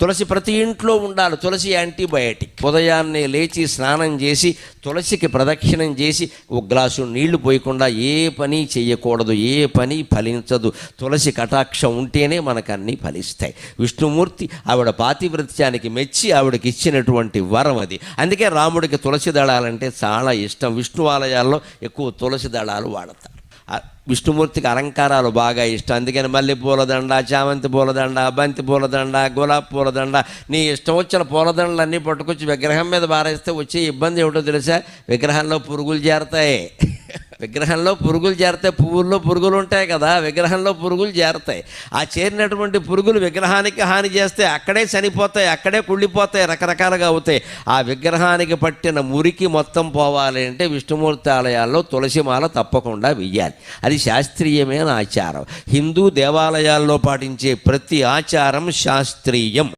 తులసి ప్రతి ఇంట్లో ఉండాలి. తులసి యాంటీబయాటిక్. ఉదయాన్నే లేచి స్నానం చేసి తులసికి ప్రదక్షిణం చేసి ఒక గ్లాసు నీళ్లు పోయకుండా ఏ పని చేయకూడదు. ఏ పని ఫలించదు. తులసి కటాక్షం ఉంటేనే మనకు అన్నీ ఫలిస్తాయి. విష్ణుమూర్తి ఆవిడ పాతివ్రత్యానికి మెచ్చి ఆవిడకి ఇచ్చినటువంటి వరం అది. అందుకే రాముడికి తులసి దళాలంటే చాలా ఇష్టం. విష్ణు ఆలయాల్లో ఎక్కువ తులసి దళాలు వాడతారు. విష్ణుమూర్తికి అలంకారాలు బాగా ఇష్టం. అందుకని మల్లె పూలదండ, చామంతి పూలదండ, బంతి పూలదండ, గులాబీ పూలదండ, నీ ఇష్టం వచ్చిన పూలదండలన్నీ పట్టుకొచ్చి విగ్రహం మీద బారేస్తే వచ్చే ఇబ్బంది ఏమిటో తెలుసా? విగ్రహంలో పురుగులు చేరతాయి. విగ్రహంలో పురుగులు చేరతాయి. పువ్వుల్లో పురుగులు ఉంటాయి కదా, విగ్రహంలో పురుగులు చేరతాయి. ఆ చేరినటువంటి పురుగులు విగ్రహానికి హాని చేస్తే అక్కడే చనిపోతాయి, అక్కడే కుళ్ళిపోతాయి, రకరకాలుగా అవుతాయి. ఆ విగ్రహానికి పట్టిన మురికి మొత్తం పోవాలి అంటే విష్ణుమూర్తి ఆలయాల్లో తులసిమాల తప్పకుండా వెయ్యాలి. అది శాస్త్రీయమైన ఆచారం. హిందూ దేవాలయాల్లో పాటించే ప్రతి ఆచారం శాస్త్రీయం.